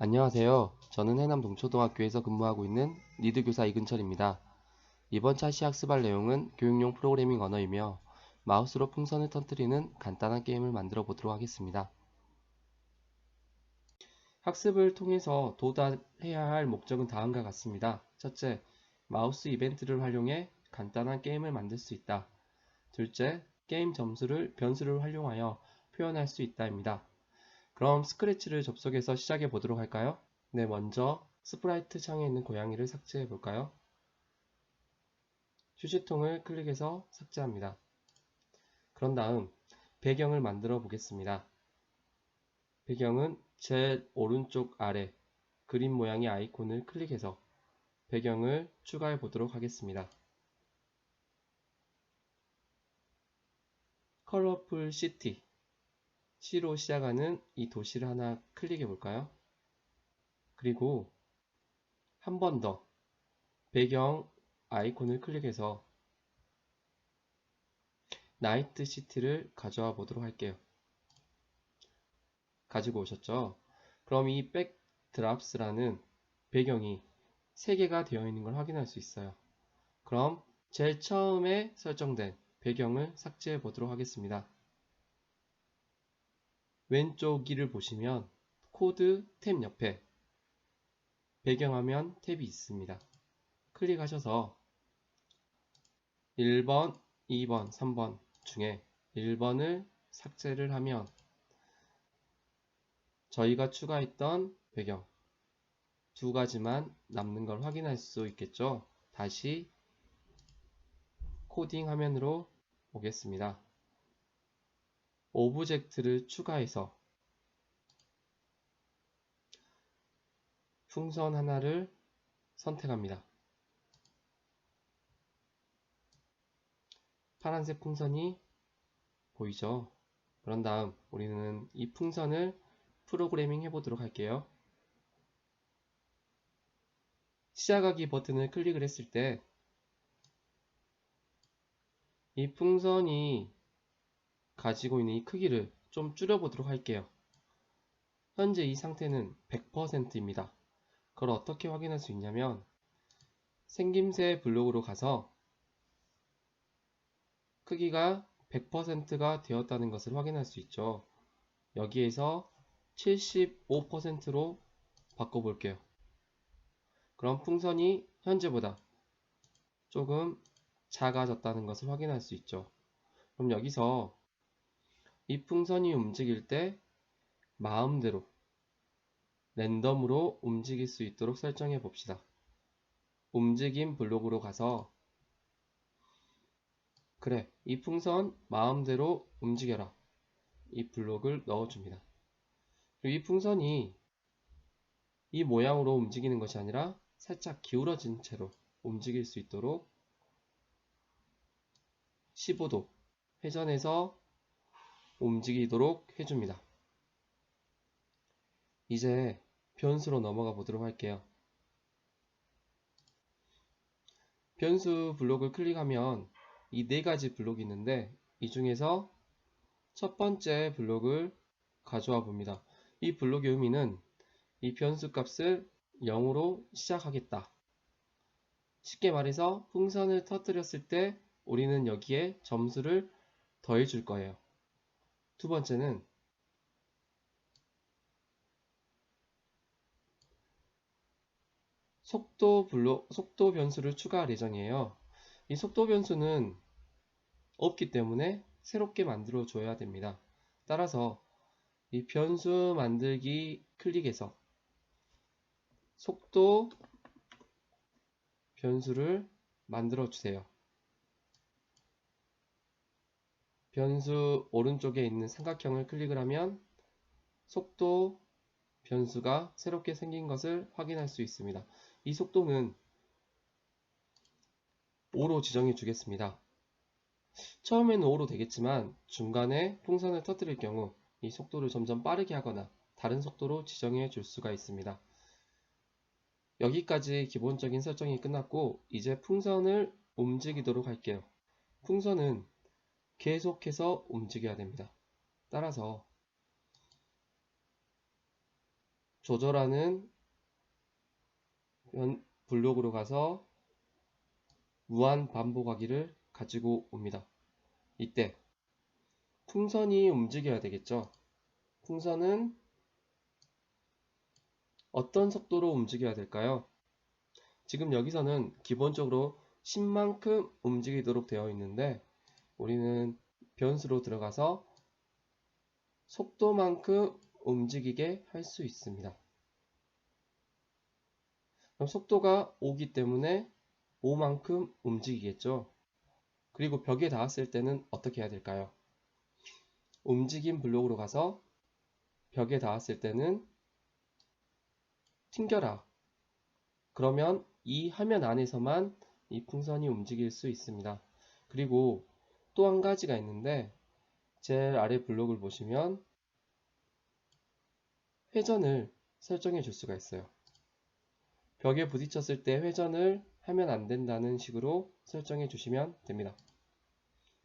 안녕하세요. 저는 해남 동초등학교에서 근무하고 있는 리드 교사 이근철입니다. 이번 차시 학습할 내용은 교육용 프로그래밍 언어이며 마우스로 풍선을 터뜨리는 간단한 게임을 만들어 보도록 하겠습니다. 학습을 통해서 도달해야 할 목적은 다음과 같습니다. 첫째, 마우스 이벤트를 활용해 간단한 게임을 만들 수 있다. 둘째, 게임 점수를 변수를 활용하여 표현할 수 있다입니다. 그럼 스크래치를 접속해서 시작해 보도록 할까요? 네, 먼저 스프라이트 창에 있는 고양이를 삭제해 볼까요? 휴지통을 클릭해서 삭제합니다. 그런 다음 배경을 만들어 보겠습니다. 배경은 제일 오른쪽 아래 그림 모양의 아이콘을 클릭해서 배경을 추가해 보도록 하겠습니다. 컬러풀 시티, C로 시작하는 이 도시를 하나 클릭해 볼까요? 그리고 한 번 더 배경 아이콘을 클릭해서 나이트 시티를 가져와 보도록 할게요. 가지고 오셨죠? 그럼 이 백드랍스라는 배경이 3개가 되어 있는 걸 확인할 수 있어요. 그럼 제일 처음에 설정된 배경을 삭제해 보도록 하겠습니다. 왼쪽 위를 보시면 코드 탭 옆에 배경화면 탭이 있습니다. 클릭하셔서 1번, 2번, 3번 중에 1번을 삭제를 하면 저희가 추가했던 배경 2가지만 남는 걸 확인할 수 있겠죠. 다시 코딩 화면으로 오겠습니다. 오브젝트를 추가해서 풍선 하나를 선택합니다. 파란색 풍선이 보이죠? 그런 다음 우리는 이 풍선을 프로그래밍 해보도록 할게요. 시작하기 버튼을 클릭을 했을 때 이 풍선이 가지고 있는 이 크기를 좀 줄여보도록 할게요. 현재 이 상태는 100%입니다. 그걸 어떻게 확인할 수 있냐면 생김새 블록으로 가서 크기가 100%가 되었다는 것을 확인할 수 있죠. 여기에서 75%로 바꿔볼게요. 그럼 풍선이 현재보다 조금 작아졌다는 것을 확인할 수 있죠. 그럼 여기서 이 풍선이 움직일 때 마음대로 랜덤으로 움직일 수 있도록 설정해 봅시다. 움직임 블록으로 가서 그래, 이 풍선 마음대로 움직여라. 이 블록을 넣어줍니다. 그리고 이 풍선이 이 모양으로 움직이는 것이 아니라 살짝 기울어진 채로 움직일 수 있도록 15도 회전해서 움직이도록 해줍니다. 이제 변수로 넘어가 보도록 할게요. 변수 블록을 클릭하면 이 4가지 블록이 있는데 이 중에서 첫 번째 블록을 가져와 봅니다. 이 블록의 의미는 이 변수 값을 0으로 시작하겠다. 쉽게 말해서 풍선을 터뜨렸을 때 우리는 여기에 점수를 더해 줄 거예요. 두 번째는 속도 변수를 추가할 예정이에요. 이 속도 변수는 없기 때문에 새롭게 만들어 줘야 됩니다. 따라서 이 변수 만들기 클릭해서 속도 변수를 만들어 주세요. 변수 오른쪽에 있는 삼각형을 클릭을 하면 속도 변수가 새롭게 생긴 것을 확인할 수 있습니다. 이 속도는 5로 지정해 주겠습니다. 처음에는 5로 되겠지만 중간에 풍선을 터뜨릴 경우 이 속도를 점점 빠르게 하거나 다른 속도로 지정해 줄 수가 있습니다. 여기까지 기본적인 설정이 끝났고 이제 풍선을 움직이도록 할게요. 풍선은 계속해서 움직여야 됩니다. 따라서 조절하는 블록으로 가서 무한 반복하기를 가지고 옵니다. 이때 풍선이 움직여야 되겠죠. 풍선은 어떤 속도로 움직여야 될까요? 지금 여기서는 기본적으로 10만큼 움직이도록 되어 있는데 우리는 변수로 들어가서 속도만큼 움직이게 할 수 있습니다. 그럼 속도가 5기 때문에 5만큼 움직이겠죠. 그리고 벽에 닿았을 때는 어떻게 해야 될까요? 움직임 블록으로 가서 벽에 닿았을 때는 튕겨라. 그러면 이 화면 안에서만 이 풍선이 움직일 수 있습니다. 그리고 또 한 가지가 있는데 제일 아래 블록을 보시면 회전을 설정해 줄 수가 있어요. 벽에 부딪혔을 때 회전을 하면 안 된다는 식으로 설정해 주시면 됩니다.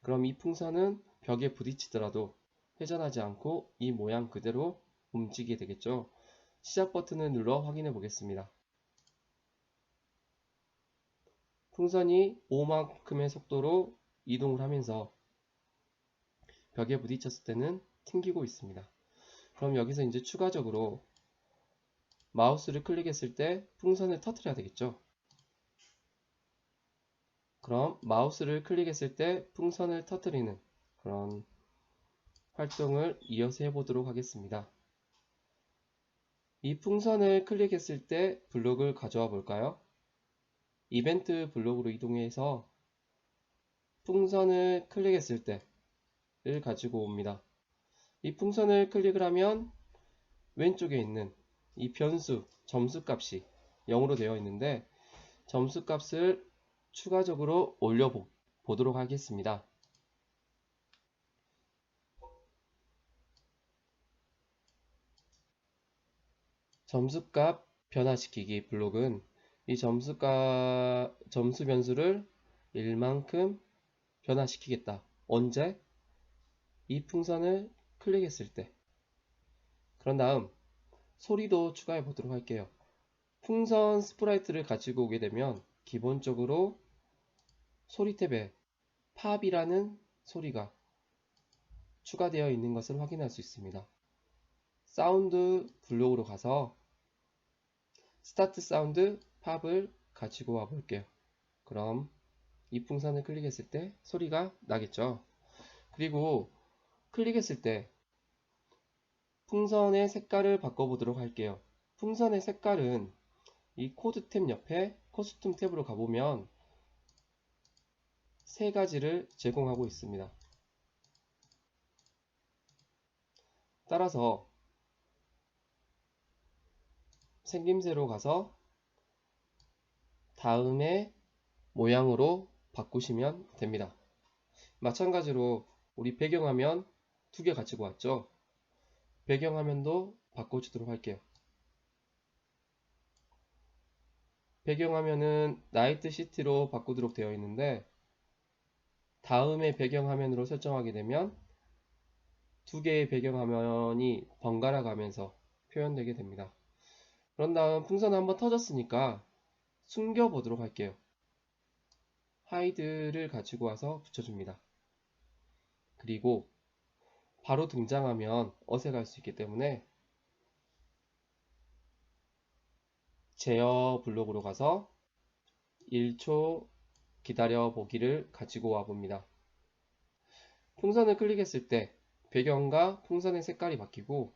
그럼 이 풍선은 벽에 부딪히더라도 회전하지 않고 이 모양 그대로 움직이게 되겠죠. 시작 버튼을 눌러 확인해 보겠습니다. 풍선이 5만큼의 속도로 이동을 하면서 벽에 부딪혔을 때는 튕기고 있습니다. 그럼 여기서 이제 추가적으로 마우스를 클릭했을 때 풍선을 터뜨려야 되겠죠. 그럼 마우스를 클릭했을 때 풍선을 터뜨리는 그런 활동을 이어서 해보도록 하겠습니다. 이 풍선을 클릭했을 때 블록을 가져와 볼까요? 이벤트 블록으로 이동해서 풍선을 클릭했을 때를 가지고 옵니다. 이 풍선을 클릭을 하면 왼쪽에 있는 이 변수 점수 값이 0으로 되어 있는데 점수 값을 추가적으로 올려 보도록 하겠습니다. 점수값 변화시키기 블록은 이 점수 변수를 1만큼 변화시키겠다. 언제? 이 풍선을 클릭했을 때. 그런 다음 소리도 추가해 보도록 할게요. 풍선 스프라이트를 가지고 오게 되면 기본적으로 소리 탭에 팝이라는 소리가 추가되어 있는 것을 확인할 수 있습니다. 사운드 블록으로 가서 스타트 사운드 팝을 가지고 와 볼게요. 그럼 이 풍선을 클릭했을 때 소리가 나겠죠. 그리고 클릭했을 때 풍선의 색깔을 바꿔보도록 할게요. 풍선의 색깔은 이 코드 탭 옆에 커스텀 탭으로 가보면 세 가지를 제공하고 있습니다. 따라서 생김새로 가서 다음에 모양으로 바꾸시면 됩니다. 마찬가지로 우리 배경화면 두 개 가지고 왔죠. 배경화면도 바꿔주도록 할게요. 배경화면은 나이트 시티로 바꾸도록 되어 있는데 다음에 배경화면으로 설정하게 되면 두 개의 배경화면이 번갈아 가면서 표현되게 됩니다. 그런 다음 풍선 한번 터졌으니까 숨겨 보도록 할게요. 하이드를 가지고 와서 붙여줍니다. 그리고 바로 등장하면 어색할 수 있기 때문에 제어 블록으로 가서 1초 기다려 보기를 가지고 와 봅니다. 풍선을 클릭했을 때 배경과 풍선의 색깔이 바뀌고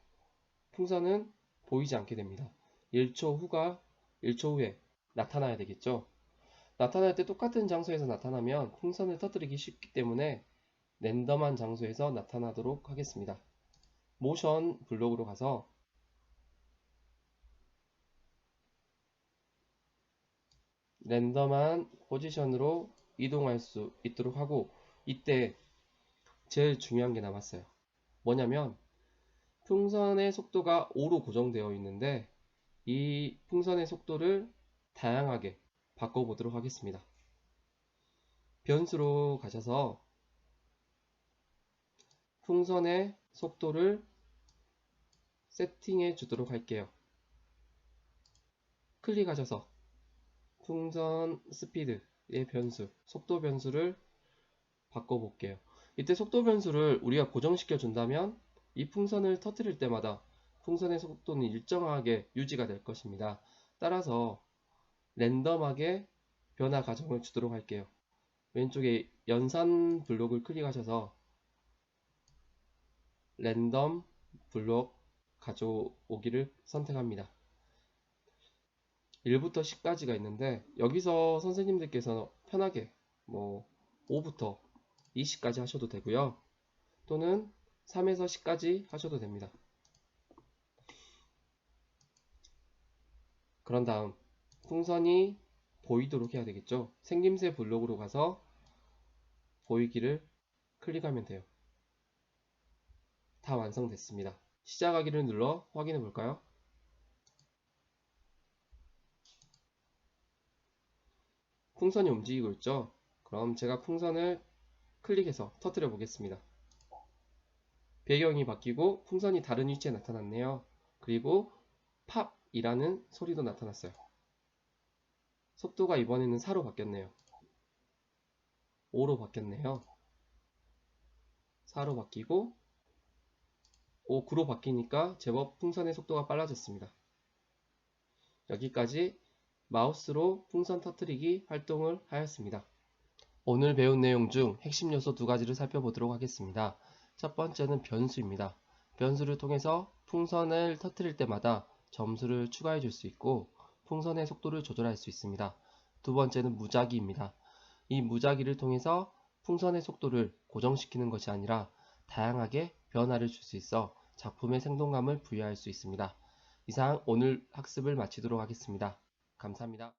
풍선은 보이지 않게 됩니다. 1초 후에 나타나야 되겠죠. 나타날 때 똑같은 장소에서 나타나면 풍선을 터뜨리기 쉽기 때문에 랜덤한 장소에서 나타나도록 하겠습니다. 모션 블록으로 가서 랜덤한 포지션으로 이동할 수 있도록 하고 이때 제일 중요한 게 남았어요. 뭐냐면 풍선의 속도가 5로 고정되어 있는데 이 풍선의 속도를 다양하게 바꿔보도록 하겠습니다. 변수로 가셔서 풍선의 속도를 세팅해 주도록 할게요. 클릭하셔서 풍선 스피드의 변수, 속도 변수를 바꿔볼게요. 이때 속도 변수를 우리가 고정시켜 준다면 이 풍선을 터뜨릴 때마다 풍선의 속도는 일정하게 유지가 될 것입니다. 따라서 랜덤하게 변화 가정을 주도록 할게요. 왼쪽에 연산 블록을 클릭하셔서 랜덤 블록 가져오기를 선택합니다. 1부터 10까지가 있는데 여기서 선생님들께서 편하게 5부터 20까지 하셔도 되고요. 또는 3에서 10까지 하셔도 됩니다. 그런 다음 풍선이 보이도록 해야 되겠죠. 생김새 블록으로 가서 보이기를 클릭하면 돼요. 다 완성됐습니다. 시작하기를 눌러 확인해 볼까요? 풍선이 움직이고 있죠. 그럼 제가 풍선을 클릭해서 터뜨려 보겠습니다. 배경이 바뀌고 풍선이 다른 위치에 나타났네요. 그리고 팝이라는 소리도 나타났어요. 속도가 이번에는 4로 바뀌었네요. 5로 바뀌었네요. 4로 바뀌고 9로 바뀌니까 제법 풍선의 속도가 빨라졌습니다. 여기까지 마우스로 풍선 터뜨리기 활동을 하였습니다. 오늘 배운 내용 중 핵심 요소 2가지를 살펴보도록 하겠습니다. 첫 번째는 변수입니다. 변수를 통해서 풍선을 터뜨릴 때마다 점수를 추가해 줄 수 있고 풍선의 속도를 조절할 수 있습니다. 두 번째는 무작위입니다. 이 무작위를 통해서 풍선의 속도를 고정시키는 것이 아니라 다양하게 변화를 줄 수 있어 작품의 생동감을 부여할 수 있습니다. 이상 오늘 학습을 마치도록 하겠습니다. 감사합니다.